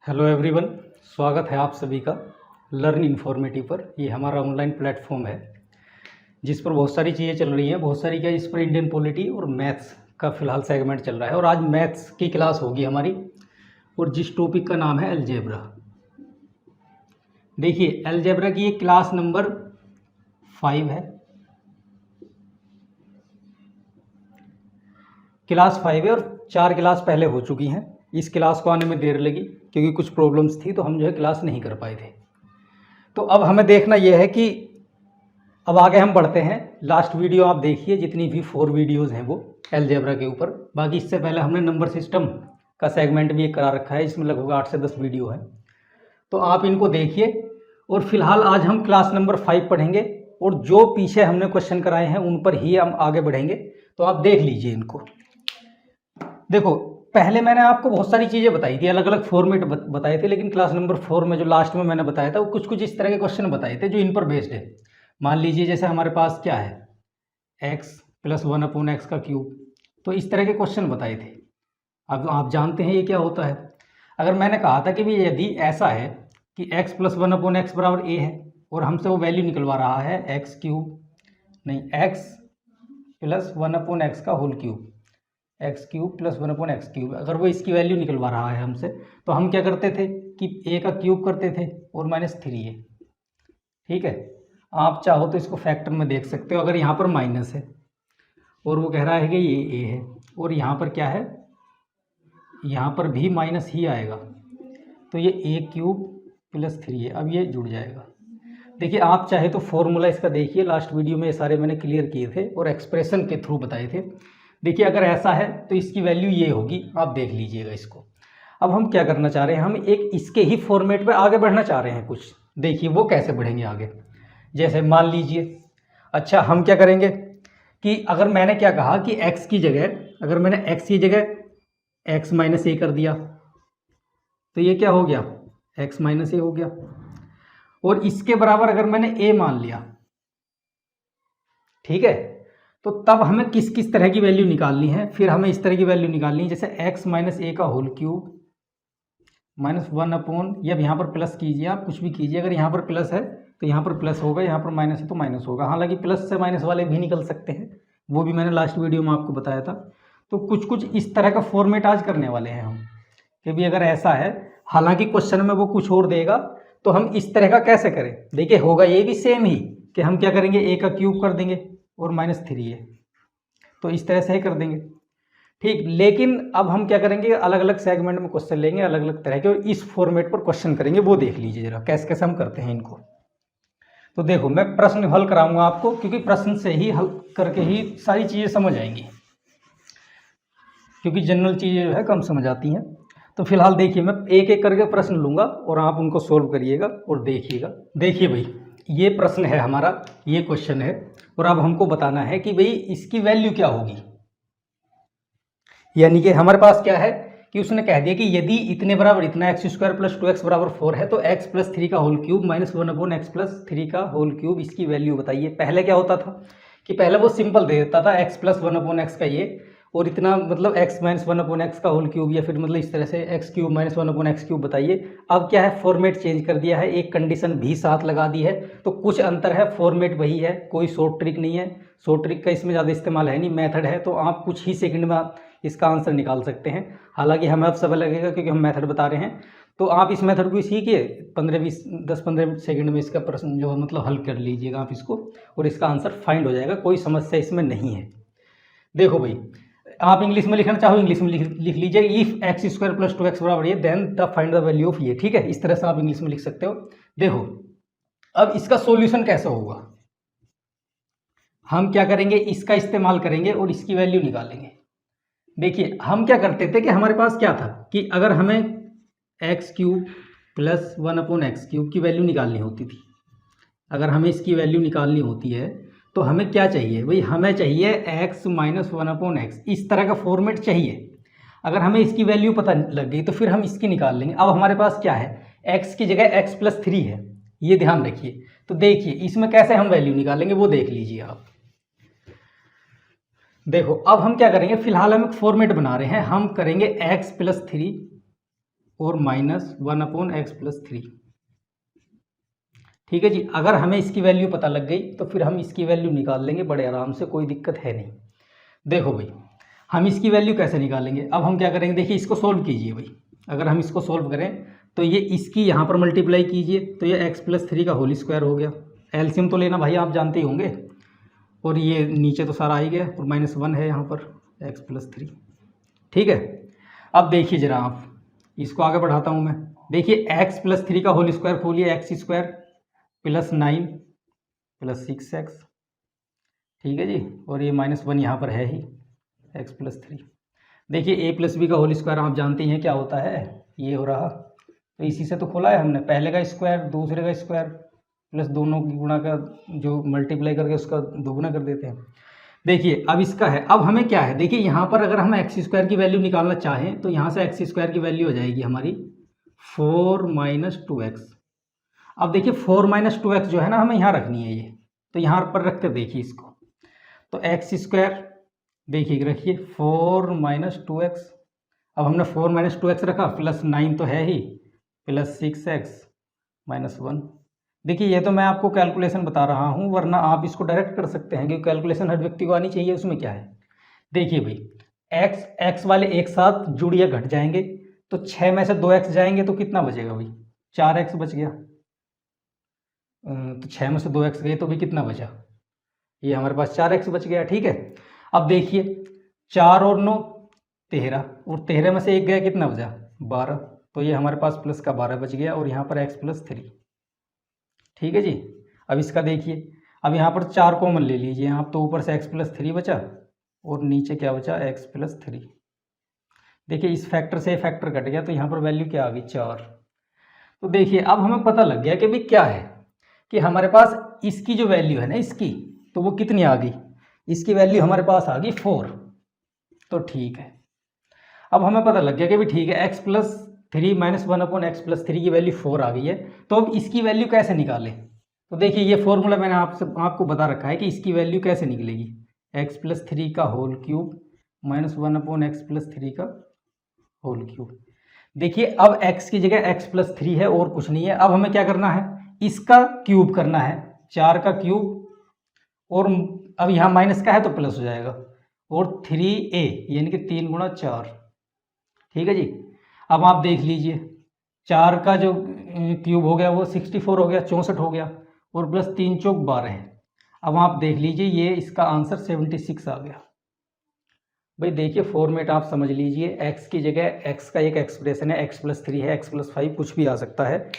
Hello everyone, स्वागत है आप सभी का लर्न इन्फॉर्मेटिव पर। ये हमारा ऑनलाइन प्लेटफॉर्म है जिस पर बहुत सारी चीज़ें चल रही हैं। बहुत सारी क्या, इस पर इंडियन पॉलिटी और मैथ्स का फ़िलहाल सेगमेंट चल रहा है और आज मैथ्स की क्लास होगी हमारी, और जिस टॉपिक का नाम है अलजेब्रा। देखिए, अलजेब्रा की ये क्लास नंबर 5 है। क्लास 5 है और 4 क्लास पहले हो चुकी हैं। इस क्लास को आने में देर लगी क्योंकि कुछ प्रॉब्लम्स थी, तो हम जो है क्लास नहीं कर पाए थे। तो अब हमें देखना यह है कि अब आगे हम बढ़ते हैं। लास्ट वीडियो आप देखिए, जितनी भी 4 वीडियोज़ हैं वो अलजेब्रा के ऊपर। बाकी इससे पहले हमने नंबर सिस्टम का सेगमेंट भी एक करा रखा है, इसमें लगभग 8 से 10 वीडियो है, तो आप इनको देखिए। और फिलहाल आज हम क्लास नंबर 5 पढ़ेंगे और जो पीछे हमने क्वेश्चन कराए हैं उन पर ही हम आगे बढ़ेंगे, तो आप देख लीजिए इनको। देखो, पहले मैंने आपको बहुत सारी चीज़ें बताई थी, अलग अलग फॉर्मेट बताए थे, लेकिन क्लास नंबर 4 में जो लास्ट में मैंने बताया था वो कुछ कुछ इस तरह के क्वेश्चन बताए थे जो इन पर बेस्ड है। मान लीजिए जैसे हमारे पास क्या है, x + 1/x का क्यूब, तो इस तरह के क्वेश्चन बताए थे। अब आप जानते हैं ये क्या होता है। अगर मैंने कहा था कि भाई यदि ऐसा है कि x + 1/x बराबर a है और हमसे वो वैल्यू निकलवा रहा है x³ नहीं, x + 1/x का होल क्यूब, x³ + 1/x³, अगर वो इसकी वैल्यू निकलवा रहा है हमसे, तो हम क्या करते थे कि a का क्यूब करते थे और -3a। ठीक है, आप चाहो तो इसको फैक्टर में देख सकते हो। अगर यहाँ पर माइनस है और वो कह रहा है कि ये a है, और यहाँ पर क्या है, यहाँ पर भी माइनस ही आएगा, तो ये a³ + 3a, अब ये जुड़ जाएगा। देखिए, आप चाहे तो फॉर्मूला इसका देखिए, लास्ट वीडियो में ये सारे मैंने क्लियर किए थे और एक्सप्रेशन के थ्रू बताए थे। देखिए, अगर ऐसा है तो इसकी वैल्यू ये होगी, आप देख लीजिएगा इसको। अब हम क्या करना चाह रहे हैं, हम एक इसके ही फॉर्मेट पे आगे बढ़ना चाह रहे हैं कुछ। देखिए वो कैसे बढ़ेंगे आगे। जैसे मान लीजिए, अच्छा हम क्या करेंगे कि अगर मैंने क्या कहा कि x की जगह, अगर मैंने x की जगह x - a कर दिया, तो ये क्या हो गया, x - a हो गया। और इसके बराबर अगर मैंने a मान लिया, ठीक है, तो तब हमें किस किस तरह की वैल्यू निकालनी है। फिर हमें इस तरह की वैल्यू निकालनी है, जैसे x - a का होल क्यूब -1/, या यहाँ पर प्लस कीजिए, आप कुछ भी कीजिए। अगर यहाँ पर प्लस है तो यहाँ पर प्लस होगा, यहाँ पर माइनस है तो माइनस होगा। हालांकि प्लस से माइनस वाले भी निकल सकते हैं, वो भी मैंने लास्ट वीडियो में आपको बताया था। तो कुछ कुछ इस तरह का फॉर्मेट आज करने वाले हैं हम, कि भी अगर ऐसा है, हालांकि क्वेश्चन में वो कुछ और देगा, तो हम इस तरह का कैसे करें। देखिए, होगा ये भी सेम ही, कि हम क्या करेंगे, a का क्यूब कर देंगे और -3a, तो इस तरह से ही कर देंगे। ठीक, लेकिन अब हम क्या करेंगे, अलग अलग सेगमेंट में क्वेश्चन लेंगे अलग अलग तरह के, और इस फॉर्मेट पर क्वेश्चन करेंगे। वो देख लीजिए जरा कैसे कैसे हम करते हैं इनको। तो देखो, मैं प्रश्न हल कराऊंगा आपको, क्योंकि प्रश्न से ही हल करके ही सारी चीज़ें समझ आएंगी, क्योंकि जनरल चीज़ें जो है कम समझ आती हैं। तो फिलहाल देखिए, मैं एक एक करके प्रश्न लूँगा और आप उनको सोल्व करिएगा और देखिएगा। देखिए भाई, ये प्रश्न है हमारा, ये क्वेश्चन है, और अब हमको बताना है कि भाई इसकी वैल्यू क्या होगी। यानी कि हमारे पास क्या है कि उसने कह दिया कि यदि इतने बराबर इतना x² + 2x = 4 है, तो x + 3 का होल क्यूब -1/x + 3 का होल क्यूब, इसकी वैल्यू बताइए। पहले क्या होता था कि पहले वो सिंपल दे देता था x + 1/x का ये, और इतना मतलब x - 1/x का होल क्यूब, या फिर मतलब इस तरह से x³ - 1/x³ बताइए। अब क्या है, फॉर्मेट चेंज कर दिया है, एक कंडीशन भी साथ लगा दी है, तो कुछ अंतर है, फॉर्मेट वही है, कोई शॉर्ट ट्रिक नहीं है। शॉर्ट ट्रिक का इसमें ज़्यादा इस्तेमाल है नहीं, मेथड है, तो आप कुछ ही सेकंड में इसका आंसर निकाल सकते हैं। हालांकि हमें अब समय लगेगा क्योंकि हम मेथड बता रहे हैं, तो आप इस मेथड को सीखिए, 10-15 सेकंड में इसका प्रश्न जो मतलब हल कर लीजिएगा आप इसको, और इसका आंसर फाइंड हो जाएगा, कोई समस्या इसमें नहीं है। देखो भाई, आप इंग्लिश में लिखना चाहो इंग्लिश में लिख लीजिए, इफ x² + 2x बराबर ये, then the find the value of ये। ठीक है, इस तरह से आप इंग्लिश में लिख सकते हो। देखो, अब इसका सॉल्यूशन कैसे होगा, हम क्या करेंगे, इसका इस्तेमाल करेंगे और इसकी वैल्यू निकालेंगे। देखिए, हम क्या करते थे कि हमारे पास क्या था कि अगर हमें x³ + 1/x³ की वैल्यू निकालनी होती थी, अगर हमें इसकी वैल्यू निकालनी होती है, तो हमें क्या चाहिए भाई, हमें चाहिए x - 1/x, इस तरह का फॉर्मेट चाहिए। अगर हमें इसकी वैल्यू पता लग गई तो फिर हम इसकी निकाल लेंगे। अब हमारे पास क्या है, x की जगह x + 3 है, ये ध्यान रखिए। तो देखिए इसमें कैसे हम वैल्यू निकालेंगे वो देख लीजिए आप। देखो, अब हम क्या करेंगे, फिलहाल हम एक फॉर्मेट बना रहे हैं, हम करेंगे x + 3 और -1/x+3। ठीक है जी। अगर हमें इसकी वैल्यू पता लग गई तो फिर हम इसकी वैल्यू निकाल लेंगे बड़े आराम से, कोई दिक्कत है नहीं। देखो भाई, हम इसकी वैल्यू कैसे निकालेंगे, अब हम क्या करेंगे, देखिए इसको सोल्व कीजिए भाई। अगर हम इसको सोल्व करें तो ये इसकी यहाँ पर मल्टीप्लाई कीजिए तो ये x+3 का होल स्क्वायर हो गया। एलसीएम तो लेना भाई, आप जानते ही होंगे। और ये नीचे तो सारा आ ही गया और -1 है यहाँ पर x+3। ठीक है। अब देखिए ज़रा, आप इसको आगे बढ़ाता हूँ मैं। देखिए x+3 का होल स्क्वायर खोलिए, x² + 9 + 6x। ठीक है जी। और ये -1 यहाँ पर है ही, x+3। देखिए a+b का होल स्क्वायर आप जानते हैं क्या होता है, ये हो रहा। तो इसी से तो खोला है हमने, पहले का स्क्वायर दूसरे का स्क्वायर प्लस दोनों की गुणा का जो मल्टीप्लाई करके उसका दोगुना कर देते हैं। देखिए अब इसका है, अब हमें क्या है, देखिए यहाँ पर अगर हम x² की वैल्यू निकालना चाहें तो यहाँ से x² की वैल्यू हो जाएगी हमारी 4 - 2x। अब देखिए 4 - 2x जो है ना, हमें यहाँ रखनी है ये, तो यहाँ पर रखते देखिए इसको। तो x² देखिए रखिए 4 - 2x। अब हमने 4 - 2x रखा, प्लस 9 तो है ही, प्लस 6x - 1। देखिए ये तो मैं आपको कैलकुलेशन बता रहा हूँ, वरना आप इसको डायरेक्ट कर सकते हैं, क्योंकि कैलकुलेशन हर व्यक्ति को आनी चाहिए। उसमें क्या है, देखिए भाई x वाले एक साथ जुड़ या घट जाएंगे, तो 6 में से 2x जाएंगे तो कितना बचेगा भाई, 4x बच गया। तो 6 में से 2x गए तो भी कितना बचा, ये हमारे पास 4x बच गया। ठीक है। अब देखिए 4 और 9 13, और 13 में से एक गया, कितना बचा 12। तो ये हमारे पास प्लस का 12 बच गया, और यहाँ पर x+3। ठीक है जी। अब इसका देखिए, अब यहाँ पर 4 कॉमन ले लीजिए आप, तो ऊपर से x+3 बचा और नीचे क्या बचा, x+3। देखिए इस फैक्टर से फैक्टर कट गया, तो यहाँ पर वैल्यू क्या आ गई, 4। तो देखिए अब हमें पता लग गया कि भाई क्या है, कि हमारे पास इसकी जो वैल्यू है ना इसकी, तो वो कितनी आ गई, इसकी वैल्यू हमारे पास आ गई 4। तो ठीक है, अब हमें पता लग गया कि भाई ठीक है, x+3 - 1/x+3 की वैल्यू 4 आ गई है। तो अब इसकी वैल्यू कैसे निकालें, तो देखिए ये फॉर्मूला मैंने आपको बता रखा है कि इसकी वैल्यू कैसे निकलेगी, x+3 का होल क्यूब -1/x+3 का होल क्यूब। देखिए अब x की जगह x+3 है और कुछ नहीं है। अब हमें क्या करना है, इसका क्यूब करना है, 4 का क्यूब, और अब यहाँ माइनस का है तो प्लस हो जाएगा, और 3a यानी कि 3 × 4। ठीक है जी। अब आप देख लीजिए 4 का जो क्यूब हो गया वो 64 हो गया, 64 हो गया, और प्लस 3 × 4 = 12 है। अब आप देख लीजिए ये इसका आंसर 76 आ गया। भाई देखिए फॉर्मेट आप समझ लीजिए, x की जगह x का एक एक्सप्रेशन है, x+3 है, x+5 कुछ भी आ सकता है।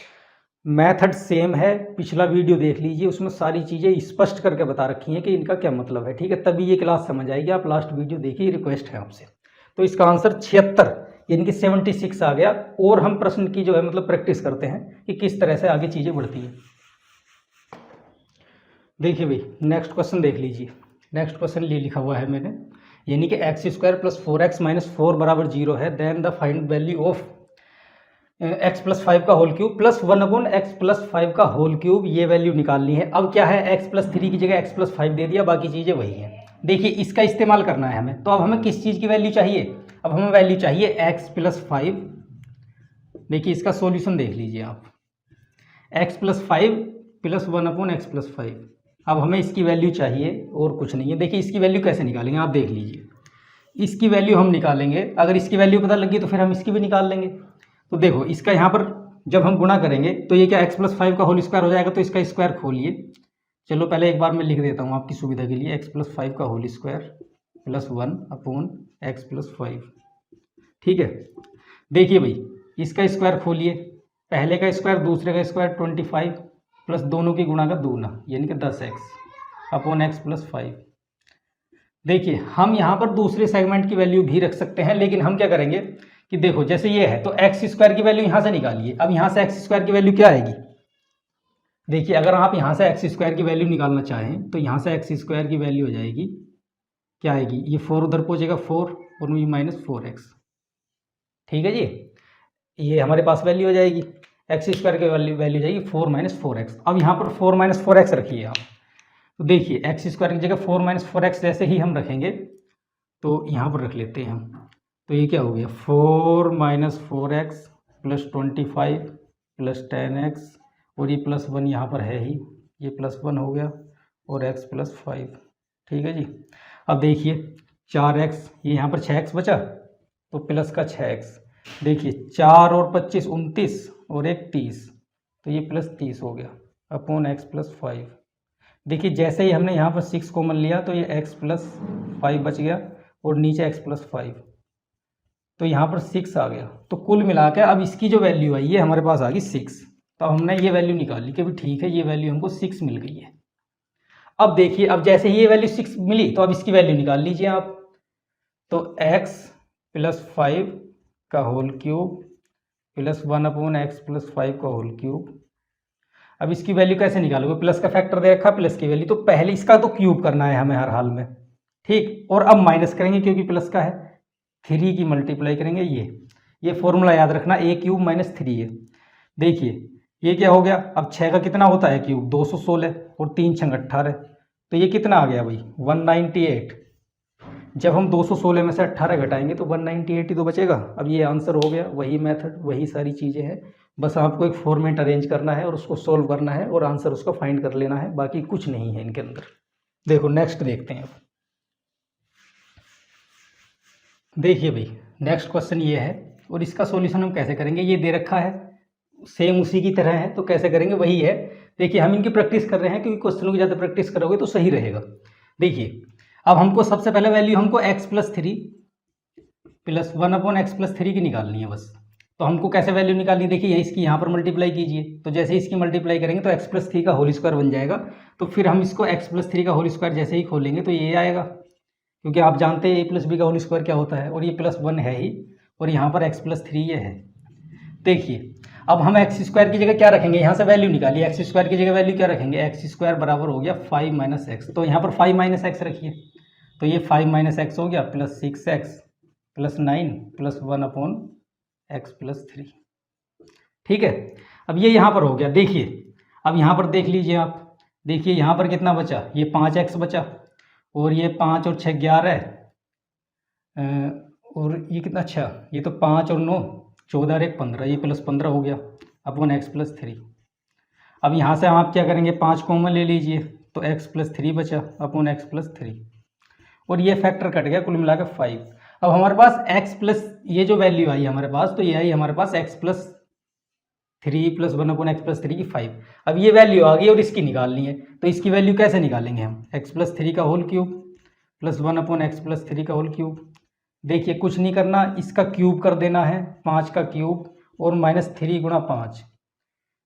मेथड सेम है, पिछला वीडियो देख लीजिए, उसमें सारी चीज़ें स्पष्ट करके बता रखी हैं कि इनका क्या मतलब है। ठीक है, तभी ये क्लास समझ आएगी। आप लास्ट वीडियो देखिए, रिक्वेस्ट है आपसे। तो इसका आंसर 76 यानी कि 76 आ गया। और हम प्रश्न की जो है मतलब प्रैक्टिस करते हैं कि किस तरह से आगे चीज़ें बढ़ती हैं। देखिए भाई नेक्स्ट क्वेश्चन देख लीजिए। नेक्स्ट क्वेश्चन ये लिखा हुआ है मैंने, यानी कि x² + 4x - 4 = 0 है, then the find value of x+5 का होल क्यूब प्लस 1/x+5 का होल क्यूब, ये वैल्यू निकालनी है। अब क्या है, x+3 की जगह x+5 दे दिया, बाकी चीज़ें वही हैं। देखिए इसका इस्तेमाल करना है हमें। तो अब हमें किस चीज़ की वैल्यू चाहिए, अब हमें वैल्यू चाहिए x+5। देखिए इसका सॉल्यूशन देख लीजिए आप, x+5 + 1/x+5। अब हमें इसकी वैल्यू चाहिए और कुछ नहीं है। देखिए इसकी वैल्यू कैसे निकालेंगे, आप देख लीजिए। इसकी वैल्यू हम निकालेंगे, अगर इसकी वैल्यू पता लगी तो फिर हम इसकी भी निकाल लेंगे। तो देखो इसका यहाँ पर जब हम गुणा करेंगे तो ये क्या x+5 का होल स्क्वायर हो जाएगा, तो इसका स्क्वायर खोलिए। चलो पहले एक बार मैं लिख देता हूँ आपकी सुविधा के लिए, x+5 का होल स्क्वायर प्लस 1/x+5। ठीक है। देखिए भाई इसका स्क्वायर खोलिए, पहले का स्क्वायर दूसरे का स्क्वायर 25 प्लस दोनों की गुणा का दूना यानी कि 10x/x+5। देखिए हम यहाँ पर दूसरे सेगमेंट की वैल्यू भी रख सकते हैं, लेकिन हम क्या करेंगे कि देखो जैसे ये है तो x² की वैल्यू यहाँ से निकालिए। अब यहाँ से x² की वैल्यू क्या आएगी, देखिए अगर आप यहाँ से x² की वैल्यू निकालना चाहें तो यहाँ से x² की वैल्यू हो जाएगी, क्या आएगी, ये 4 उधर पहुँचेगा 4 और ये -4x। ठीक है जी, ये हमारे पास वैल्यू हो जाएगी, x² की वैल्यू जाएगी 4 - 4x। अब यहाँ पर 4 - 4x रखिए आप। तो देखिए x² की जगह 4 - 4x जैसे ही हम रखेंगे तो यहाँ पर रख लेते हैं हम, तो ये क्या हो गया 4 - 4x प्लस 25 प्लस 10x और ये प्लस 1 यहाँ पर है ही, ये प्लस 1 हो गया और x प्लस 5। ठीक है जी। अब देखिए 4x, ये यहाँ पर 6x बचा तो प्लस का 6x। देखिए 4 और 25 29 और 1 30, तो ये प्लस 30 हो गया अपॉन x प्लस 5। देखिए जैसे ही हमने यहाँ पर 6 कॉमन लिया तो ये x प्लस 5 बच गया और नीचे x प्लस 5, तो यहाँ पर 6 आ गया। तो कुल मिला के अब इसकी जो वैल्यू आई ये हमारे पास आ गई 6। तो हमने ये वैल्यू निकाली कि भी ठीक है ये वैल्यू हमको 6 मिल गई है। अब देखिए अब जैसे ही ये वैल्यू 6 मिली तो अब इसकी वैल्यू निकाल लीजिए आप। तो x प्लस 5 का whole cube plus 1 upon x plus 5 का होल क्यूब। अब इसकी वैल्यू कैसे निकालोगे, प्लस का फैक्टर दे रखा प्लस की वैल्यू, तो पहले इसका तो क्यूब करना है हमें हर हाल में, ठीक। और अब माइनस करेंगे क्योंकि प्लस का है, 3 की मल्टीप्लाई करेंगे, ये फॉर्मूला याद रखना, a क्यूब माइनस 3 है। देखिए ये क्या हो गया, अब 6 का कितना होता है क्यूब 216 और 3 छंग 18, तो ये कितना आ गया भाई 198। जब हम 216 में से 18 घटाएंगे तो 198 ही तो बचेगा। अब ये आंसर हो गया, वही मेथड वही सारी चीज़ें हैं, बस आपको एक फॉर्मेट अरेंज करना है और उसको सोल्व करना है और आंसर उसका फाइंड कर लेना है, बाकी कुछ नहीं है इनके अंदर। देखो नेक्स्ट देखते हैं अब। देखिए भाई नेक्स्ट क्वेश्चन ये है और इसका सॉल्यूशन हम कैसे करेंगे, ये दे रखा है सेम उसी की तरह है, तो कैसे करेंगे वही है। देखिए हम इनकी प्रैक्टिस कर रहे हैं क्योंकि क्वेश्चनों की ज़्यादा प्रैक्टिस करोगे तो सही रहेगा। देखिए अब हमको सबसे पहले वैल्यू हमको x plus 3 plus 1 upon X plus 3 की निकालनी है बस। तो हमको कैसे वैल्यू निकालनी है, देखिए इसकी यहाँ पर मल्टीप्लाई कीजिए, तो जैसे इसकी मल्टीप्लाई करेंगे तो x प्लस 3 का होल स्क्वायर बन जाएगा। तो फिर हम इसको x प्लस 3 का होल स्क्वायर जैसे ही खोलेंगे तो ये आएगा, क्योंकि आप जानते हैं a प्लस बी का होल स्क्वायर क्या होता है, और ये प्लस 1 है ही और यहाँ पर x प्लस 3 ये है। देखिए अब हम एक्स स्क्वायर की जगह क्या रखेंगे, यहाँ से वैल्यू निकालिए, एक्स स्क्वायर की जगह वैल्यू क्या रखेंगे, एक्स स्क्वायर बराबर हो गया 5 माइनस एक्स, तो यहाँ पर 5 माइनस एक्स रखिए, तो ये 5 माइनस एक्स हो गया plus 6x plus 9 plus 1 upon X plus 3। ठीक है, अब ये यहाँ पर हो गया। देखिए अब यहाँ पर देख लीजिए आप, देखिए यहाँ पर कितना बचा, ये 5x बचा और ये 5 और 6 11 और ये कितना, अच्छा ये तो 5 और 9 14 और 1 15, ये प्लस 15 हो गया अपॉन एक्स प्लस 3। अब यहाँ से आप क्या करेंगे, 5 कॉमन ले लीजिए तो x प्लस 3 बचा अपॉन एक्स प्लस 3 और ये फैक्टर कट गया, कुल मिलाकर 5। अब हमारे पास x प्लस ये जो वैल्यू आई हमारे पास, तो ये आई हमारे पास x plus 3 plus 1 upon X plus 3 की 5। अब ये वैल्यू आ गई और इसकी निकालनी है, तो इसकी वैल्यू कैसे निकालेंगे हम, x प्लस 3 का whole cube plus 1 upon X plus 3 का होल क्यूब। देखिए कुछ नहीं करना, इसका क्यूब कर देना है, 5 का क्यूब और माइनस 3 गुणा 5,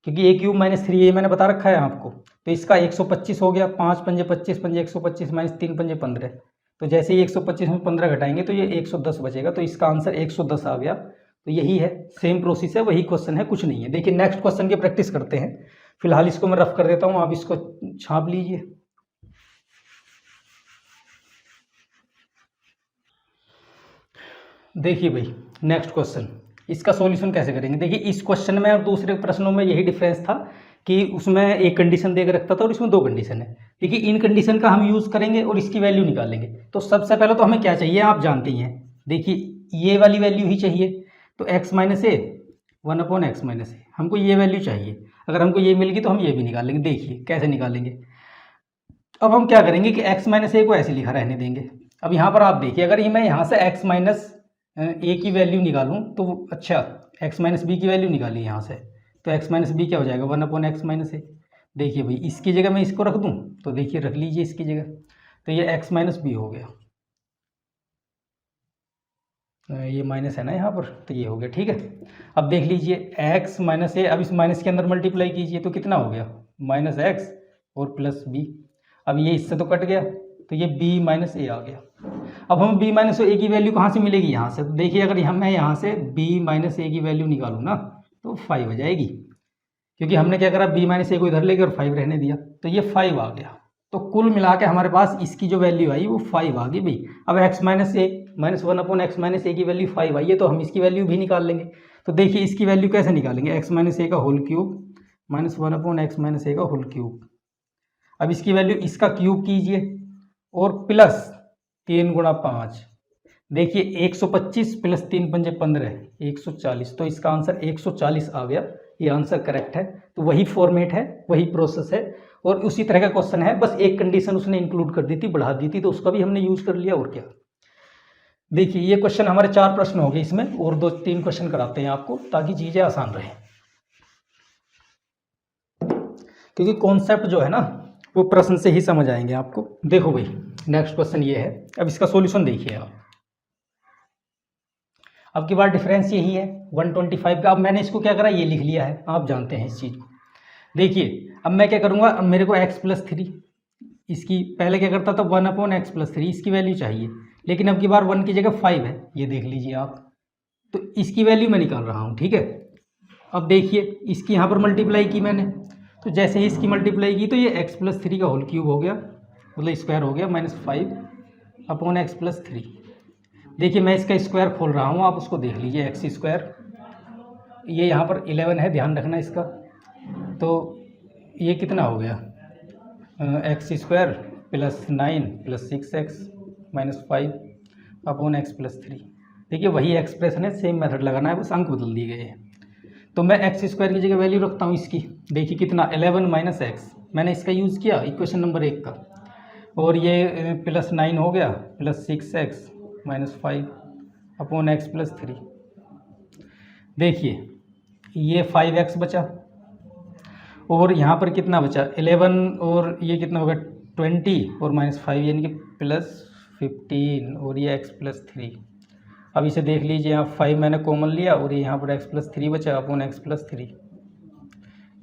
क्योंकि a क्यूब माइनस 3 ये मैंने बता रखा है आपको, तो इसका 125 हो गया, 5 पंजे 25 पंजे 125 माइनस 3 पंजे 15, तो जैसे ही 125 में 15 घटाएंगे तो ये 110 बचेगा, तो इसका आंसर 110 आ गया। तो यही है, सेम प्रोसेस है, वही क्वेश्चन है, कुछ नहीं है। देखिए नेक्स्ट क्वेश्चन की प्रैक्टिस करते हैं, फिलहाल इसको मैं रफ कर देता हूँ, आप इसको छाप लीजिए। देखिए भाई नेक्स्ट क्वेश्चन, इसका सॉल्यूशन कैसे करेंगे। देखिए इस क्वेश्चन में और दूसरे प्रश्नों में यही डिफरेंस था कि उसमें एक कंडीशन देकर रखता था और इसमें 2 कंडीशन है। देखिए इन कंडीशन का हम यूज़ करेंगे और इसकी वैल्यू निकालेंगे। तो सबसे पहले तो हमें क्या चाहिए, आप जानते ही हैं, देखिए ये वाली वैल्यू ही चाहिए, तो x माइनस ए 1 अपॉन एक्स माइनस ए, हमको ये वैल्यू चाहिए। अगर हमको ये मिल गई तो हम ये भी निकाल लेंगे। देखिए कैसे निकालेंगे, अब हम क्या करेंगे कि x माइनस ए को ऐसे लिखा रहने देंगे। अब यहाँ पर आप देखिए, अगर मैं यहाँ से x माइनस ए की वैल्यू निकालूं तो अच्छा x माइनस बी की वैल्यू निकाली यहाँ से, तो x माइनस बी क्या हो जाएगा 1 अपॉन एक्स माइनस ए। देखिए भाई इसकी जगह मैं इसको रख दूं, तो देखिए रख लीजिए इसकी जगह, तो ये x माइनस बी हो गया, ये माइनस है ना यहाँ पर, तो ये हो गया। ठीक है, अब देख लीजिए x माइनस ए, अब इस माइनस के अंदर मल्टीप्लाई कीजिए तो कितना हो गया माइनस एक्स और प्लस बी। अब ये इससे तो कट गया, तो ये b माइनस ए आ गया। अब हम b माइनस ए की वैल्यू कहाँ से मिलेगी, यहाँ से। तो देखिए अगर मैं यहाँ से b माइनस ए की वैल्यू निकालूँ ना तो 5 हो जाएगी, क्योंकि हमने क्या करा, b माइनस ए को इधर लेके और 5 रहने दिया, तो ये 5 आ गया। तो कुल मिला के हमारे पास इसकी जो वैल्यू आई वो 5 आ गई भाई। अब x माइनस ए माइनस 1 अपॉन एक्स माइनस ए की वैल्यू 5 आई है, तो हम इसकी वैल्यू भी निकाल लेंगे। तो देखिए इसकी वैल्यू कैसे निकालेंगे, x माइनस ए का whole cube minus 1 upon x minus A का होल क्यूब। अब इसकी वैल्यू इसका क्यूब कीजिए और प्लस 3 गुणा 5, देखिए 125 प्लस 3 पंजे 15 140, तो इसका आंसर 140 आ गया। ये आंसर करेक्ट है। तो वही फॉर्मेट है, वही प्रोसेस है और उसी तरह का क्वेश्चन है, बस एक कंडीशन उसने इंक्लूड कर दी थी, बढ़ा दी थी, तो उसका भी हमने यूज कर लिया और क्या। देखिए ये क्वेश्चन हमारे 4 प्रश्न हो गए इसमें, और 2-3 क्वेश्चन कराते हैं आपको ताकि चीजें आसान रहे, क्योंकि कॉन्सेप्ट जो है ना वो प्रश्न से ही समझ आएंगे आपको। देखो भाई नेक्स्ट क्वेश्चन ये है, अब इसका सॉल्यूशन देखिए आप। अब की बार डिफरेंस यही है 125 का। अब मैंने इसको क्या करा, ये लिख लिया है, आप जानते हैं इस चीज़ को। देखिए अब मैं क्या करूँगा, अब मेरे को x+3 इसकी, पहले क्या करता था 1/x+3 इसकी वैल्यू चाहिए, लेकिन अब की बार 1 की जगह 5 है, ये देख लीजिए आप। तो इसकी वैल्यू मैं निकाल रहा हूँ, ठीक है। अब देखिए इसकी यहाँ पर मल्टीप्लाई की मैंने, तो जैसे ही इसकी मल्टीप्लाई की तो ये x+3 का होल क्यूब हो गया, मतलब स्क्वायर हो गया, -5/x+3। देखिए मैं इसका स्क्वायर खोल रहा हूँ, आप उसको देख लीजिए, x², ये यहाँ पर 11 है, ध्यान रखना इसका। तो ये कितना हो गया, x² + 9 + 6x - 5/x+3। देखिए वही एक्सप्रेशन है, सेम मेथड लगाना है, बस अंक बदल दिए गए हैं। तो मैं x² की जगह वैल्यू रखता हूँ इसकी, देखिए कितना 11 - x, मैंने इसका यूज़ किया इक्वेशन नंबर 1 का, और ये +9 हो गया +6x - 5/x+3। देखिए ये 5x बचा, और यहाँ पर कितना बचा 11, और ये कितना होगा 20 और -5 यानी कि +15, और ये x+3। अब इसे देख लीजिए, यहाँ 5 मैंने कॉमन लिया और यहाँ पर x+3 बचा x+3।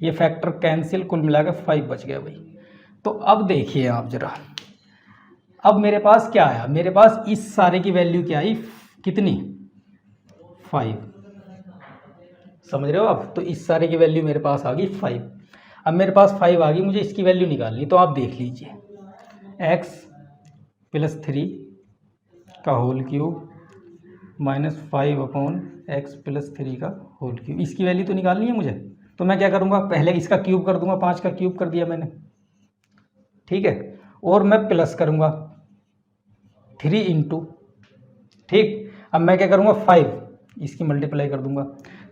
ये फैक्टर कैंसिल, कुल मिलाकर 5 बच गया भाई। तो अब देखिए आप जरा, अब मेरे पास क्या आया, मेरे पास इस सारे की वैल्यू क्या आई, कितनी 5, समझ रहे हो आप। तो इस सारे की वैल्यू मेरे पास आ गई 5। अब मेरे पास 5 आ गई, मुझे इसकी वैल्यू निकालनी, तो आप देख लीजिए x+3 का होल क्यूब -5/x+3 का होल क्यूब, इसकी वैल्यू तो निकालनी है मुझे। तो मैं क्या करूँगा, पहले इसका क्यूब कर दूंगा, 5 का क्यूब कर दिया मैंने, ठीक है, और मैं प्लस करूँगा 3 इंटू, ठीक। अब मैं क्या करूँगा 5 इसकी मल्टीप्लाई कर दूंगा।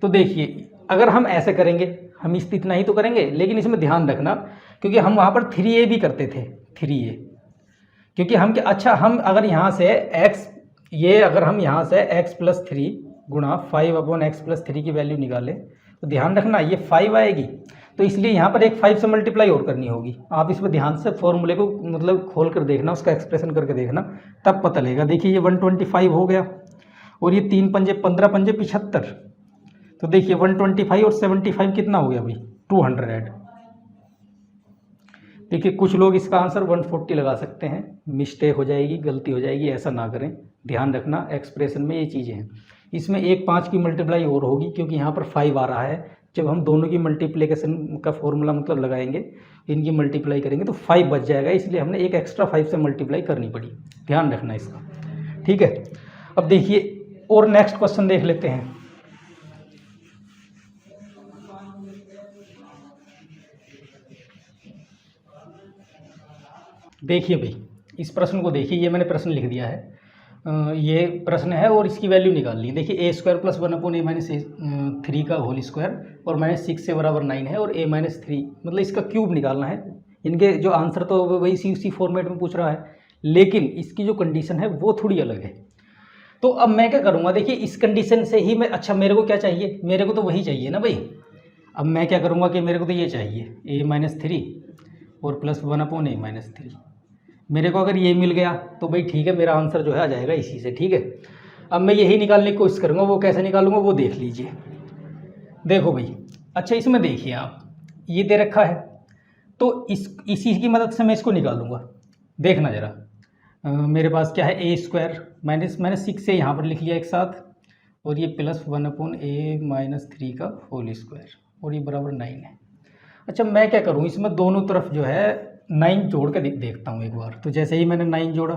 तो देखिए अगर हम ऐसे करेंगे, हम इतना ही तो करेंगे, लेकिन इसमें ध्यान रखना, क्योंकि हम वहाँ पर 3a भी करते थे, 3a, क्योंकि हम क्या, अच्छा हम अगर यहाँ से x, ये अगर हम यहाँ से x+3 गुणा 5/x+3 की वैल्यू निकालें, तो ध्यान रखना ये 5 आएगी, तो इसलिए यहाँ पर एक 5 से मल्टीप्लाई और करनी होगी। आप इस पर ध्यान से फॉर्मूले को मतलब खोल कर देखना, उसका एक्सप्रेशन करके देखना, तब पता लगेगा। देखिए ये 125 हो गया, और ये 3 पंजे 15 पंजे 75, तो देखिए 125 और 75 कितना हो गया भाई 200। देखिए कुछ लोग इसका आंसर 140 लगा सकते हैं, मिस्टेक हो जाएगी, गलती हो जाएगी, ऐसा ना करें, ध्यान रखना एक्सप्रेशन में ये चीज़ें हैं। इसमें एक 5 की मल्टीप्लाई और होगी, क्योंकि यहाँ पर 5 आ रहा है, जब हम दोनों की मल्टीप्लिकेशन का फॉर्मूला मतलब लगाएंगे, इनकी मल्टीप्लाई करेंगे तो 5 बच जाएगा, इसलिए हमने एक एक्स्ट्रा 5 से मल्टीप्लाई करनी पड़ी, ध्यान रखना इसका, ठीक है। अब देखिए और नेक्स्ट क्वेश्चन देख लेते हैं। देखिए भाई इस प्रश्न को देखिए, ये मैंने प्रश्न लिख दिया है, ये प्रश्न है और इसकी वैल्यू निकालनी है। देखिए a² + 1/a - 3 का होल स्क्वायर और -6 से बराबर 9 है, और a - 3 मतलब इसका क्यूब निकालना है। इनके जो आंसर तो वही सी फॉर्मेट में पूछ रहा है, लेकिन इसकी जो कंडीशन है वो थोड़ी अलग है। तो अब मैं क्या करूँगा, देखिए इस कंडीशन से ही मैं, अच्छा मेरे को क्या चाहिए, मेरे को तो वही चाहिए ना भाई। अब मैं क्या करूँगा कि मेरे को तो ये चाहिए a - 3 और +1/a - 3। मेरे को अगर ये मिल गया तो भाई ठीक है, मेरा आंसर जो है आ जाएगा इसी से, ठीक है। अब मैं यही निकालने की कोशिश करूँगा, वो कैसे निकालूंगा वो देख लीजिए। देखो भाई, अच्छा इसमें देखिए आप, ये दे रखा है, तो इसी की मदद से मैं इसको निकालूंगा। देखना ज़रा, मेरे पास क्या है a² मैंने 6 से यहाँ पर लिख लिया एक साथ, और ये +1/a - 3 का होल स्क्वायर, और ये बराबर 9 है। अच्छा मैं क्या करूँ, इसमें दोनों तरफ जो है 9 जोड़ के देखता हूँ एक बार। तो जैसे ही मैंने 9 जोड़ा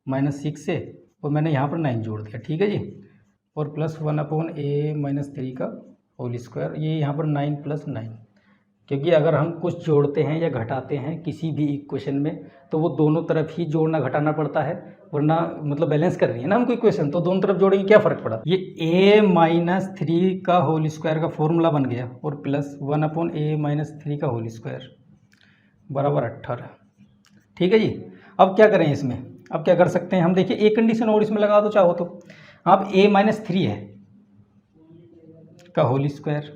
-6 से, और मैंने यहाँ पर 9 जोड़ दिया, ठीक है जी, और +1/a - 3 का होल स्क्वायर, ये यहाँ पर 9 + 9, क्योंकि अगर हम कुछ जोड़ते हैं या घटाते हैं किसी भी इक्वेशन में तो वो दोनों तरफ ही जोड़ना घटाना पड़ता है, वरना मतलब बैलेंस कर रही है ना हमको इक्वेशन, तो दोनों तरफ जोड़ेंगे क्या फ़र्क पड़ा। ये a-3 का होल स्क्वायर का फॉर्मूला बन गया और प्लस 1/a-3 का होल स्क्वायर बराबर 18। ठीक है जी। अब क्या करें इसमें, अब क्या कर सकते हैं हम, देखिए एक कंडीशन और इसमें लगा दो चाहो तो, आप a-3 है का होल स्क्वायर।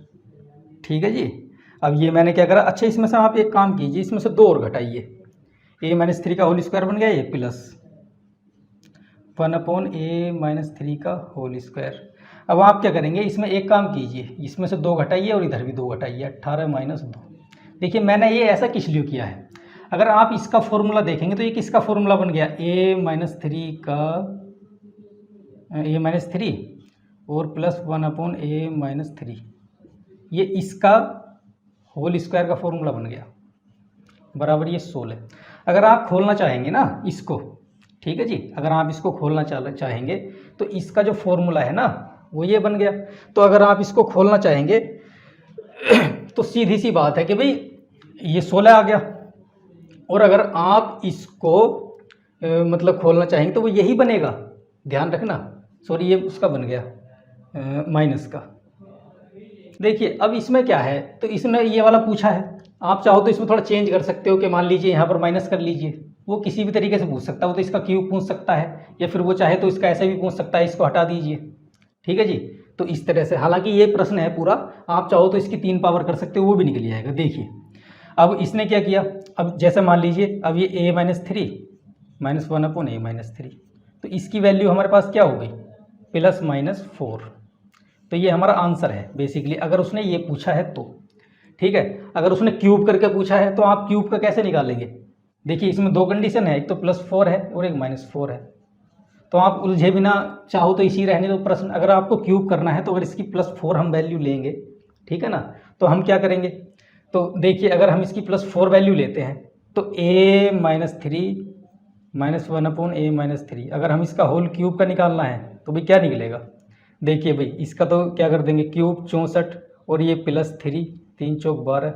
ठीक है जी। अब ये मैंने क्या करा, अच्छा इसमें से आप एक काम कीजिए, इसमें से 2 और घटाइए, a-3 का होल स्क्वायर बन गया ये प्लस 1/a-3 का होल स्क्वायर। अब आप क्या करेंगे, इसमें एक काम कीजिए, इसमें से 2 घटाइए और इधर भी 2 घटाइए, 18 - 2। देखिए मैंने ये ऐसा किस लिए किया है, अगर आप इसका फॉर्मूला देखेंगे तो ये किसका फॉर्मूला बन गया, a-3 और प्लस 1/a-3, ये इसका होल स्क्वायर का फॉर्मूला बन गया बराबर ये 16। अगर आप खोलना चाहेंगे ना इसको, ठीक है जी, अगर आप इसको खोलना चाहेंगे तो इसका जो फॉर्मूला है ना वो ये बन गया। तो अगर आप इसको खोलना चाहेंगे तो सीधी सी बात है कि भाई ये 16 आ गया, और अगर आप इसको मतलब खोलना चाहेंगे तो वो यही बनेगा, ध्यान रखना। सॉरी ये उसका बन गया माइनस का। देखिए अब इसमें क्या है, तो इसने ये वाला पूछा है, आप चाहो तो इसमें थोड़ा चेंज कर सकते हो कि मान लीजिए यहाँ पर माइनस कर लीजिए, वो किसी भी तरीके से पूछ सकता है, वो तो इसका क्यूब पूछ सकता है, या फिर वो चाहे तो इसका ऐसे भी पूछ सकता है, इसको हटा दीजिए। ठीक है जी। तो इस तरह से, हालांकि ये प्रश्न है पूरा, आप चाहो तो इसकी 3 पावर कर सकते हो, वो भी निकल जाएगा। देखिए अब इसने क्या किया, अब जैसे मान लीजिए अब ये a-3 - 1/a-3, तो इसकी वैल्यू हमारे पास क्या हो गई, +-4। तो ये हमारा आंसर है बेसिकली, अगर उसने ये पूछा है तो। ठीक है, अगर उसने क्यूब करके पूछा है तो आप क्यूब का कैसे निकालेंगे, देखिए इसमें 2 कंडीशन है, एक तो +4 है और एक -4 है, तो आप उलझे बिना चाहो तो इसी रहने दो प्रश्न। अगर आपको क्यूब करना है तो अगर इसकी +4 हम वैल्यू लेंगे, ठीक है ना, तो हम क्या करेंगे, तो देखिए अगर हम इसकी +4 वैल्यू लेते हैं तो a-3 - 1/a-3, अगर हम इसका होल क्यूब का निकालना है तो भाई क्या निकलेगा, देखिए भाई इसका तो क्या कर देंगे क्यूब 64 और ये +3, 3 चौक 12,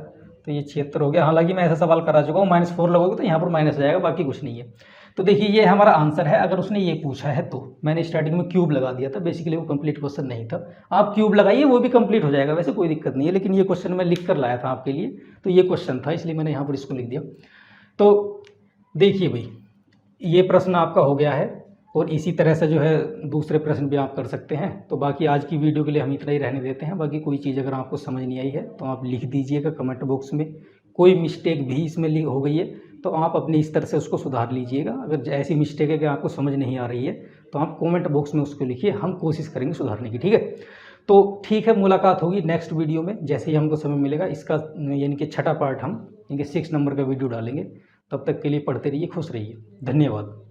तो ये 76 हो गया। हालांकि मैं ऐसा सवाल करा चुका हूँ, -4 लगोगे तो यहाँ पर माइनस हो जाएगा, बाकी कुछ नहीं है। तो देखिए ये हमारा आंसर है, अगर उसने ये पूछा है तो। मैंने स्टार्टिंग में क्यूब लगा दिया था, बेसिकली वो कंप्लीट क्वेश्चन नहीं था, आप क्यूब लगाइए वो भी कंप्लीट हो जाएगा, वैसे कोई दिक्कत नहीं है, लेकिन ये क्वेश्चन मैं लिख कर लाया था आपके लिए, तो ये क्वेश्चन था इसलिए मैंने यहाँ पर इसको लिख दिया। तो देखिए भाई ये प्रश्न आपका हो गया है, और इसी तरह से जो है दूसरे प्रश्न भी आप कर सकते हैं। तो बाकी आज की वीडियो के लिए हम इतना ही रहने देते हैं। बाकी कोई चीज़ अगर आपको समझ नहीं आई है तो आप लिख दीजिएगा कमेंट बॉक्स में, कोई मिस्टेक भी इसमें हो गई है तो आप अपनी इस तरह से उसको सुधार लीजिएगा। अगर ऐसी मिस्टेक है कि आपको समझ नहीं आ रही है तो आप कमेंट बॉक्स में उसको लिखिए, हम कोशिश करेंगे सुधारने की। ठीक है, तो ठीक है, मुलाकात होगी नेक्स्ट वीडियो में, जैसे ही हमको समय मिलेगा। इसका यानी कि 6ठा पार्ट हम यानी कि 6 नंबर का वीडियो डालेंगे। तब तक के लिए पढ़ते रहिए, खुश रहिए, धन्यवाद।